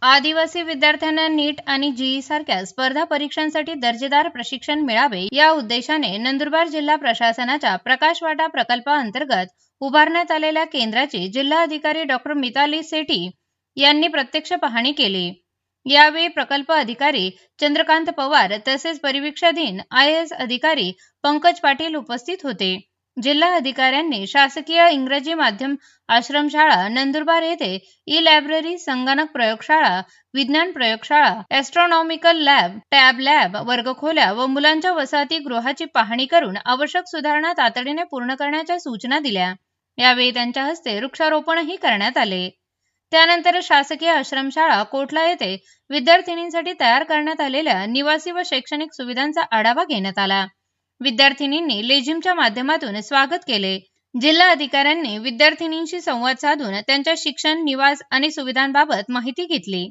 आदिवासी विद्यार्थ्यांना नीट आणि जीई सारख्या स्पर्धा परीक्षांसाठी दर्जेदार प्रशिक्षण मिळावे या उद्देशाने नंदुरबार जिल्हा प्रशासनाच्या प्रकाश वाटा प्रकल्पाअंतर्गत उभारण्यात आलेल्या केंद्राची जिल्हा अधिकारी डॉक्टर मिताली सेठी यांनी प्रत्यक्ष पाहणी केली। यावेळी प्रकल्प अधिकारी चंद्रकांत पवार तसेच परिवीक्षाधीन आयएएस अधिकारी पंकज पाटील उपस्थित होते। जिल्हा अधिकाऱ्यांनी शासकीय इंग्रजी माध्यम आश्रमशाळा नंदुरबार येथे ई लायब्ररी, संगणक प्रयोगशाळा, विज्ञान प्रयोगशाळा, ॲस्ट्रॉनॉमिकल लॅब, टॅब लॅब, वर्गखोल्या व मुलांच्या वसतिगृहाची पाहणी करून आवश्यक सुधारणा तातडीने पूर्ण करण्याच्या सूचना दिल्या। यावेळी त्यांच्या हस्ते वृक्षारोपणही करण्यात आले। त्यानंतर शासकीय आश्रमशाळा कोटला येथे विद्यार्थिनींसाठी तयार करण्यात आलेल्या निवासी व शैक्षणिक सुविधांचा आढावा घेण्यात आला। विद्यार्थिनींनी लेझिमच्या माध्यमातून स्वागत केले। जिल्हा अधिकाऱ्यांनी विद्यार्थिनींशी संवाद साधून त्यांच्या शिक्षण, निवास आणि सुविधांबाबत माहिती घेतली।